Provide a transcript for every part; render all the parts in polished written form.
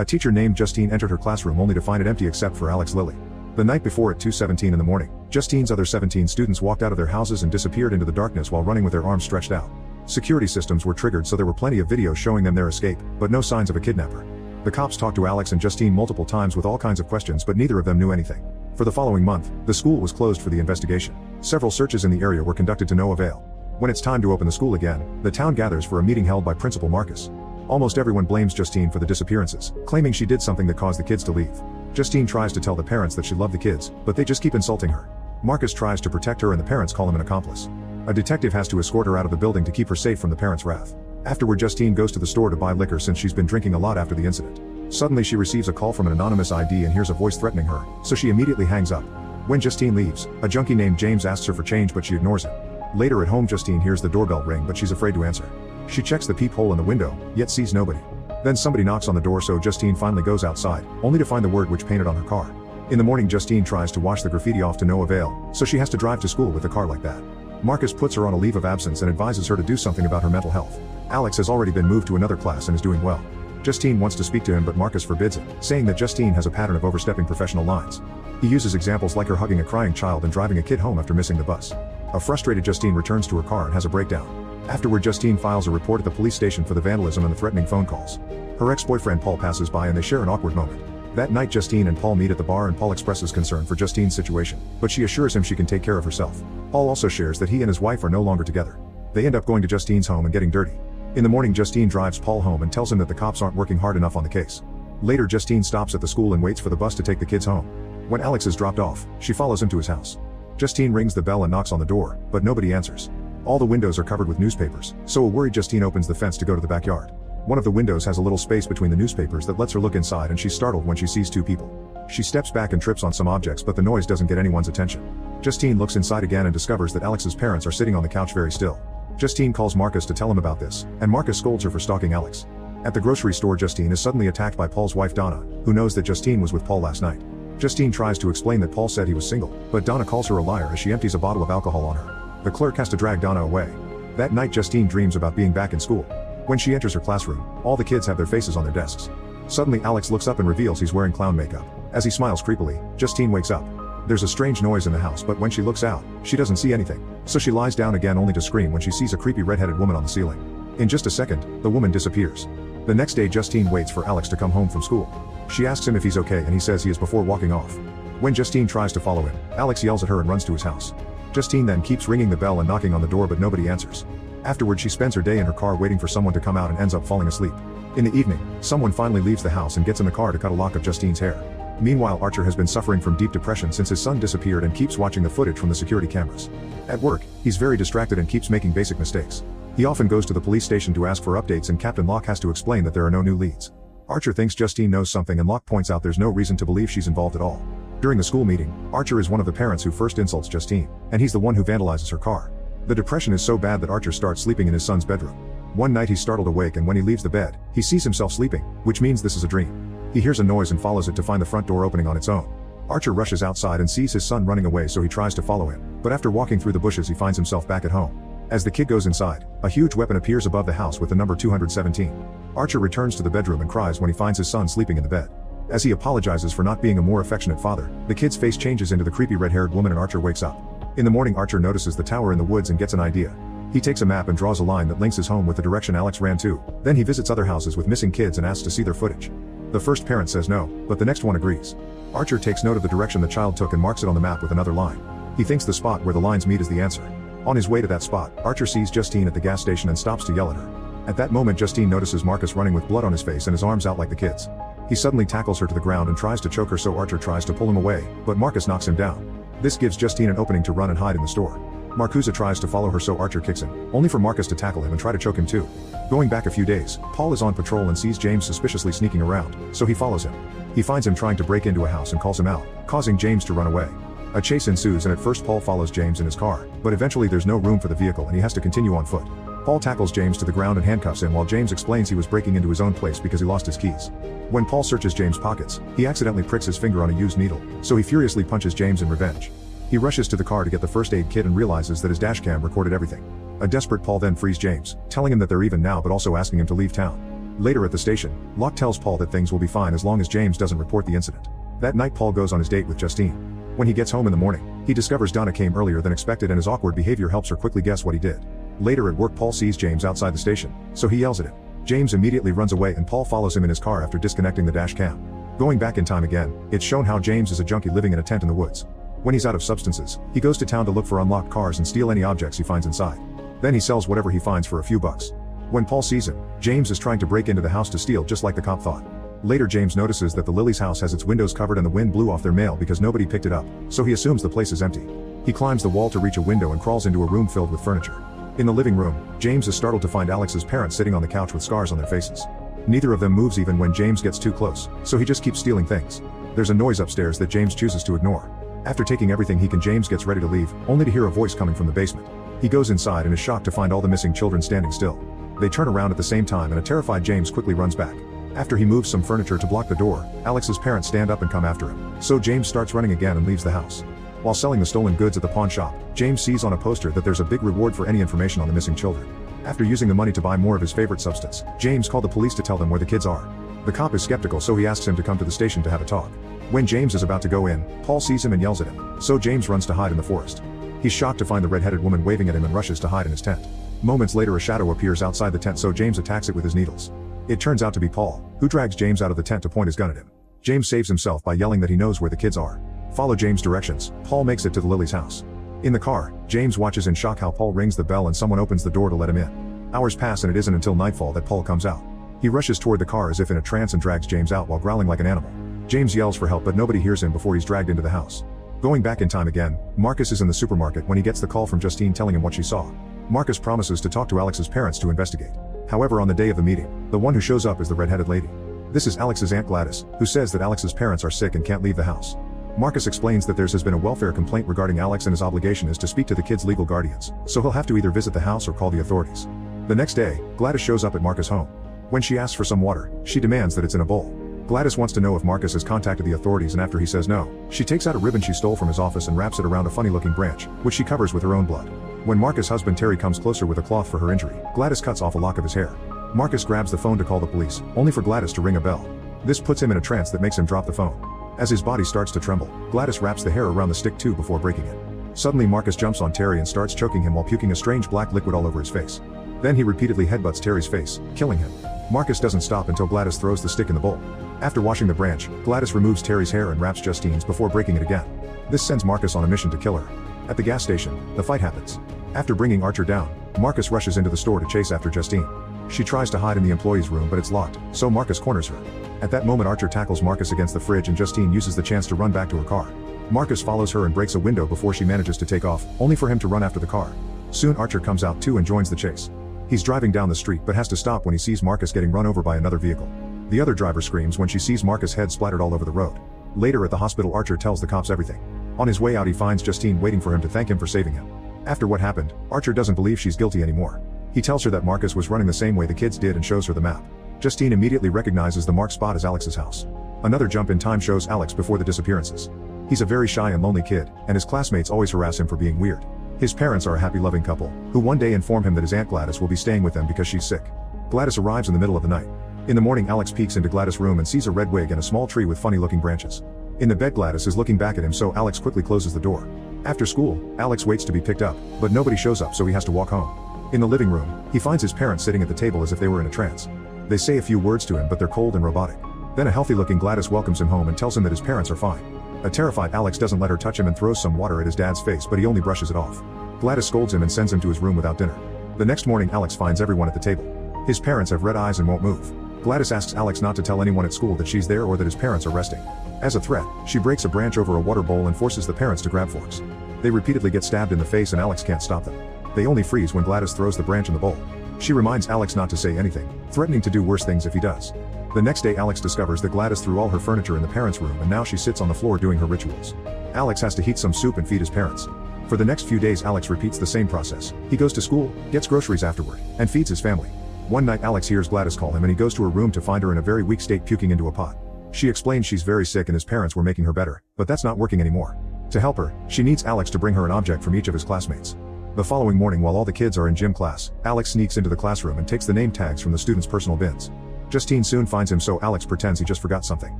A teacher named Justine entered her classroom only to find it empty except for Alex Lilly. The night before at 2:17 in the morning, Justine's other 17 students walked out of their houses and disappeared into the darkness while running with their arms stretched out. Security systems were triggered, so there were plenty of videos showing them their escape, but no signs of a kidnapper. The cops talked to Alex and Justine multiple times with all kinds of questions, but neither of them knew anything. For the following month, the school was closed for the investigation. Several searches in the area were conducted to no avail. When it's time to open the school again, the town gathers for a meeting held by Principal Marcus. Almost everyone blames Justine for the disappearances, claiming she did something that caused the kids to leave. Justine tries to tell the parents that she loved the kids, but they just keep insulting her. Marcus tries to protect her and the parents call him an accomplice. A detective has to escort her out of the building to keep her safe from the parents' wrath. Afterward, Justine goes to the store to buy liquor since she's been drinking a lot after the incident. Suddenly she receives a call from an anonymous ID and hears a voice threatening her, so she immediately hangs up. When Justine leaves, a junkie named James asks her for change but she ignores it. Later at home, Justine hears the doorbell ring but she's afraid to answer. She checks the peephole in the window, yet sees nobody. Then somebody knocks on the door, so Justine finally goes outside, only to find the word witch painted on her car. In the morning, Justine tries to wash the graffiti off to no avail, so she has to drive to school with a car like that. Marcus puts her on a leave of absence and advises her to do something about her mental health. Alex has already been moved to another class and is doing well. Justine wants to speak to him but Marcus forbids it, saying that Justine has a pattern of overstepping professional lines. He uses examples like her hugging a crying child and driving a kid home after missing the bus. A frustrated Justine returns to her car and has a breakdown. Afterward, Justine files a report at the police station for the vandalism and the threatening phone calls. Her ex-boyfriend Paul passes by and they share an awkward moment. That night, Justine and Paul meet at the bar and Paul expresses concern for Justine's situation, but she assures him she can take care of herself. Paul also shares that he and his wife are no longer together. They end up going to Justine's home and getting dirty. In the morning, Justine drives Paul home and tells him that the cops aren't working hard enough on the case. Later, Justine stops at the school and waits for the bus to take the kids home. When Alex is dropped off, she follows him to his house. Justine rings the bell and knocks on the door, but nobody answers. All the windows are covered with newspapers, so a worried Justine opens the fence to go to the backyard. One of the windows has a little space between the newspapers that lets her look inside, and she's startled when she sees two people. She steps back and trips on some objects, but the noise doesn't get anyone's attention. Justine looks inside again and discovers that Alex's parents are sitting on the couch very still. Justine calls Marcus to tell him about this, and Marcus scolds her for stalking Alex. At the grocery store, Justine is suddenly attacked by Paul's wife Donna, who knows that Justine was with Paul last night. Justine tries to explain that Paul said he was single, but Donna calls her a liar as she empties a bottle of alcohol on her. The clerk has to drag Donna away. That night, Justine dreams about being back in school. When she enters her classroom, all the kids have their faces on their desks. Suddenly, Alex looks up and reveals he's wearing clown makeup. As he smiles creepily, Justine wakes up. There's a strange noise in the house, but when she looks out, she doesn't see anything, so she lies down again only to scream when she sees a creepy red-headed woman on the ceiling. In just a second, the woman disappears. The next day, Justine waits for Alex to come home from school. She asks him if he's okay and he says he is before walking off. When Justine tries to follow him, Alex yells at her and runs to his house. Justine then keeps ringing the bell and knocking on the door, but nobody answers. Afterward, she spends her day in her car waiting for someone to come out and ends up falling asleep. In the evening, someone finally leaves the house and gets in the car to cut a lock of Justine's hair. Meanwhile, Archer has been suffering from deep depression since his son disappeared and keeps watching the footage from the security cameras. At work, he's very distracted and keeps making basic mistakes. He often goes to the police station to ask for updates, and Captain Locke has to explain that there are no new leads. Archer thinks Justine knows something and Locke points out there's no reason to believe she's involved at all. During the school meeting, Archer is one of the parents who first insults Justine, and he's the one who vandalizes her car. The depression is so bad that Archer starts sleeping in his son's bedroom. One night he's startled awake, and when he leaves the bed, he sees himself sleeping, which means this is a dream. He hears a noise and follows it to find the front door opening on its own. Archer rushes outside and sees his son running away, so he tries to follow him, but after walking through the bushes he finds himself back at home. As the kid goes inside, a huge weapon appears above the house with the number 217. Archer returns to the bedroom and cries when he finds his son sleeping in the bed. As he apologizes for not being a more affectionate father, the kid's face changes into the creepy red-haired woman and Archer wakes up. In the morning, Archer notices the tower in the woods and gets an idea. He takes a map and draws a line that links his home with the direction Alex ran to. Then he visits other houses with missing kids and asks to see their footage. The first parent says no, but the next one agrees. Archer takes note of the direction the child took and marks it on the map with another line. He thinks the spot where the lines meet is the answer. On his way to that spot, Archer sees Justine at the gas station and stops to yell at her. At that moment, Justine notices Marcus running with blood on his face and his arms out like the kids. He suddenly tackles her to the ground and tries to choke her, so Archer tries to pull him away, but Marcus knocks him down. This gives Justine an opening to run and hide in the store. Marcuse tries to follow her, so Archer kicks him, only for Marcus to tackle him and try to choke him too. Going back a few days, Paul is on patrol and sees James suspiciously sneaking around, so he follows him. He finds him trying to break into a house and calls him out, causing James to run away. A chase ensues, and at first Paul follows James in his car, but eventually there's no room for the vehicle and he has to continue on foot. Paul tackles James to the ground and handcuffs him while James explains he was breaking into his own place because he lost his keys. When Paul searches James' pockets, he accidentally pricks his finger on a used needle, so he furiously punches James in revenge. He rushes to the car to get the first aid kit and realizes that his dashcam recorded everything. A desperate Paul then frees James, telling him that they're even now but also asking him to leave town. Later at the station, Locke tells Paul that things will be fine as long as James doesn't report the incident. That night Paul goes on his date with Justine. When he gets home in the morning, he discovers Donna came earlier than expected and his awkward behavior helps her quickly guess what he did. Later at work Paul sees James outside the station, so he yells at him. James immediately runs away and Paul follows him in his car after disconnecting the dash cam. Going back in time again, it's shown how James is a junkie living in a tent in the woods. When he's out of substances, he goes to town to look for unlocked cars and steal any objects he finds inside. Then he sells whatever he finds for a few bucks. When Paul sees him, James is trying to break into the house to steal just like the cop thought. Later James notices that the Lillys' house has its windows covered and the wind blew off their mail because nobody picked it up, so he assumes the place is empty. He climbs the wall to reach a window and crawls into a room filled with furniture. In the living room, James is startled to find Alex's parents sitting on the couch with scars on their faces. Neither of them moves even when James gets too close, so he just keeps stealing things. There's a noise upstairs that James chooses to ignore. After taking everything he can, James gets ready to leave, only to hear a voice coming from the basement. He goes inside and is shocked to find all the missing children standing still. They turn around at the same time and a terrified James quickly runs back. After he moves some furniture to block the door, Alex's parents stand up and come after him, so James starts running again and leaves the house. While selling the stolen goods at the pawn shop, James sees on a poster that there's a big reward for any information on the missing children. After using the money to buy more of his favorite substance, James called the police to tell them where the kids are. The cop is skeptical, so he asks him to come to the station to have a talk. When James is about to go in, Paul sees him and yells at him, so James runs to hide in the forest. He's shocked to find the red-headed woman waving at him and rushes to hide in his tent. Moments later a shadow appears outside the tent, so James attacks it with his needles. It turns out to be Paul, who drags James out of the tent to point his gun at him. James saves himself by yelling that he knows where the kids are. Follow James' directions, Paul makes it to the Lillys' house. In the car, James watches in shock how Paul rings the bell and someone opens the door to let him in. Hours pass and it isn't until nightfall that Paul comes out. He rushes toward the car as if in a trance and drags James out while growling like an animal. James yells for help but nobody hears him before he's dragged into the house. Going back in time again, Marcus is in the supermarket when he gets the call from Justine telling him what she saw. Marcus promises to talk to Alex's parents to investigate. However, on the day of the meeting, the one who shows up is the red-headed lady. This is Alex's Aunt Glattis, who says that Alex's parents are sick and can't leave the house. Marcus explains that has been a welfare complaint regarding Alex and his obligation is to speak to the kids' legal guardians, so he'll have to either visit the house or call the authorities. The next day, Glattis shows up at Marcus' home. When she asks for some water, she demands that it's in a bowl. Glattis wants to know if Marcus has contacted the authorities, and after he says no, she takes out a ribbon she stole from his office and wraps it around a funny-looking branch, which she covers with her own blood. When Marcus' husband Terry comes closer with a cloth for her injury, Glattis cuts off a lock of his hair. Marcus grabs the phone to call the police, only for Glattis to ring a bell. This puts him in a trance that makes him drop the phone. As his body starts to tremble, Glattis wraps the hair around the stick too before breaking it. Suddenly Marcus jumps on Terry and starts choking him while puking a strange black liquid all over his face. Then he repeatedly headbutts Terry's face, killing him. Marcus doesn't stop until Glattis throws the stick in the bowl. After washing the branch, Glattis removes Terry's hair and wraps Justine's before breaking it again. This sends Marcus on a mission to kill her. At the gas station, the fight happens. After bringing Archer down, Marcus rushes into the store to chase after Justine. She tries to hide in the employee's room but it's locked, so Marcus corners her. At that moment Archer tackles Marcus against the fridge and Justine uses the chance to run back to her car. Marcus follows her and breaks a window before she manages to take off, only for him to run after the car. Soon Archer comes out too and joins the chase. He's driving down the street but has to stop when he sees Marcus getting run over by another vehicle. The other driver screams when she sees Marcus' head splattered all over the road. Later at the hospital Archer tells the cops everything. On his way out he finds Justine waiting for him to thank him for saving him. After what happened, Archer doesn't believe she's guilty anymore. He tells her that Marcus was running the same way the kids did and shows her the map. Justine immediately recognizes the marked spot as Alex's house. Another jump in time shows Alex before the disappearances. He's a very shy and lonely kid, and his classmates always harass him for being weird. His parents are a happy loving couple, who one day inform him that his Aunt Glattis will be staying with them because she's sick. Glattis arrives in the middle of the night. In the morning Alex peeks into Glattis' room and sees a red wig and a small tree with funny looking branches. In the bed Glattis is looking back at him, so Alex quickly closes the door. After school, Alex waits to be picked up, but nobody shows up, so he has to walk home. In the living room, he finds his parents sitting at the table as if they were in a trance. They say a few words to him but they're cold and robotic. Then a healthy looking Glattis welcomes him home and tells him that his parents are fine. A terrified Alex doesn't let her touch him and throws some water at his dad's face, but he only brushes it off. Glattis scolds him and sends him to his room without dinner. The next morning Alex finds everyone at the table. His parents have red eyes and won't move. Glattis asks Alex not to tell anyone at school that she's there or that his parents are resting. As a threat, she breaks a branch over a water bowl and forces the parents to grab forks. They repeatedly get stabbed in the face and Alex can't stop them. They only freeze when Glattis throws the branch in the bowl. She reminds Alex not to say anything, threatening to do worse things if he does. The next day Alex discovers that Glattis threw all her furniture in the parents' room and now she sits on the floor doing her rituals. Alex has to heat some soup and feed his parents. For the next few days Alex repeats the same process. He goes to school, gets groceries afterward, and feeds his family. One night Alex hears Glattis call him and he goes to her room to find her in a very weak state puking into a pot. She explains she's very sick and his parents were making her better, but that's not working anymore. To help her, she needs Alex to bring her an object from each of his classmates. The following morning while all the kids are in gym class, Alex sneaks into the classroom and takes the name tags from the students' personal bins. Justine soon finds him, so Alex pretends he just forgot something.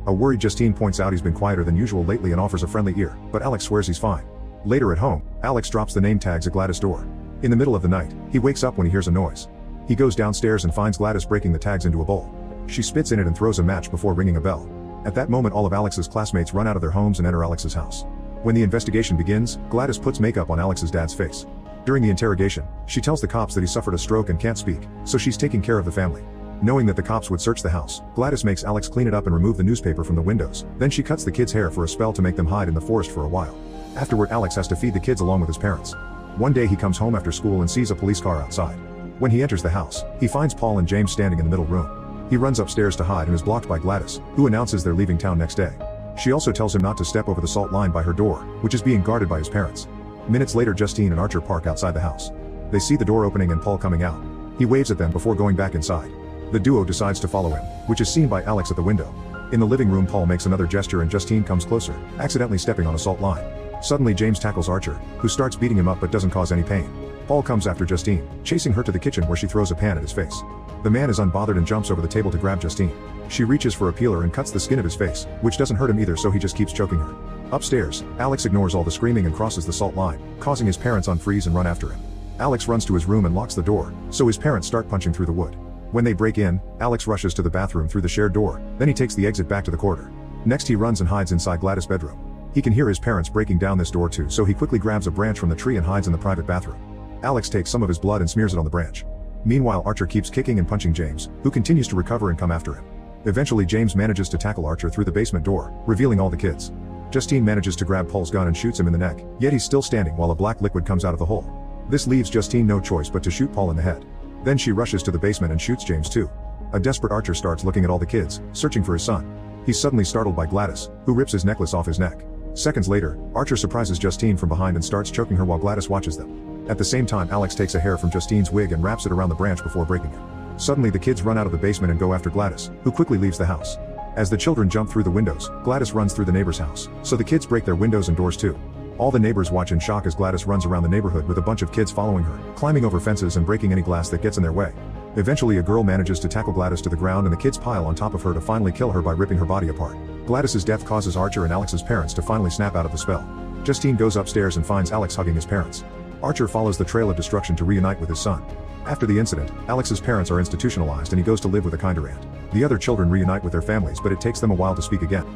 A worried Justine points out he's been quieter than usual lately and offers a friendly ear, but Alex swears he's fine. Later at home, Alex drops the name tags at Glattis' door. In the middle of the night, he wakes up when he hears a noise. He goes downstairs and finds Glattis breaking the tags into a bowl. She spits in it and throws a match before ringing a bell. At that moment, all of Alex's classmates run out of their homes and enter Alex's house. When the investigation begins, Glattis puts makeup on Alex's dad's face. During the interrogation, she tells the cops that he suffered a stroke and can't speak, so she's taking care of the family. Knowing that the cops would search the house, Glattis makes Alex clean it up and remove the newspaper from the windows. Then she cuts the kids' hair for a spell to make them hide in the forest for a while. Afterward, Alex has to feed the kids along with his parents. One day he comes home after school and sees a police car outside. When he enters the house, he finds Paul and James standing in the middle room. He runs upstairs to hide and is blocked by Glattis, who announces they're leaving town next day. She also tells him not to step over the salt line by her door, which is being guarded by his parents. Minutes later, Justine and Archer park outside the house. They see the door opening and Paul coming out. He waves at them before going back inside. The duo decides to follow him, which is seen by Alex at the window. In the living room, Paul makes another gesture and Justine comes closer, accidentally stepping on a salt line. Suddenly, James tackles Archer, who starts beating him up but doesn't cause any pain. Paul comes after Justine, chasing her to the kitchen where she throws a pan at his face. The man is unbothered and jumps over the table to grab Justine. She reaches for a peeler and cuts the skin of his face, which doesn't hurt him either, so he just keeps choking her. Upstairs, Alex ignores all the screaming and crosses the salt line, causing his parents unfreeze and run after him. Alex runs to his room and locks the door, so his parents start punching through the wood. When they break in, Alex rushes to the bathroom through the shared door, then he takes the exit back to the corridor. Next, he runs and hides inside Glattis' bedroom. He can hear his parents breaking down this door too, so he quickly grabs a branch from the tree and hides in the private bathroom. Alex takes some of his blood and smears it on the branch. Meanwhile, Archer keeps kicking and punching James, who continues to recover and come after him. Eventually, James manages to tackle Archer through the basement door, revealing all the kids. Justine manages to grab Paul's gun and shoots him in the neck, yet he's still standing while a black liquid comes out of the hole. This leaves Justine no choice but to shoot Paul in the head. Then she rushes to the basement and shoots James too. A desperate Archer starts looking at all the kids, searching for his son. He's suddenly startled by Glattis, who rips his necklace off his neck. Seconds later, Archer surprises Justine from behind and starts choking her while Glattis watches them. At the same time, Alex takes a hair from Justine's wig and wraps it around the branch before breaking it. Suddenly, the kids run out of the basement and go after Glattis, who quickly leaves the house. As the children jump through the windows, Glattis runs through the neighbor's house, so the kids break their windows and doors too. All the neighbors watch in shock as Glattis runs around the neighborhood with a bunch of kids following her, climbing over fences and breaking any glass that gets in their way. Eventually, a girl manages to tackle Glattis to the ground and the kids pile on top of her to finally kill her by ripping her body apart. Glattis' death causes Archer and Alex's parents to finally snap out of the spell. Justine goes upstairs and finds Alex hugging his parents. Archer follows the trail of destruction to reunite with his son. After the incident, Alex's parents are institutionalized and he goes to live with a kinder aunt. The other children reunite with their families, but it takes them a while to speak again.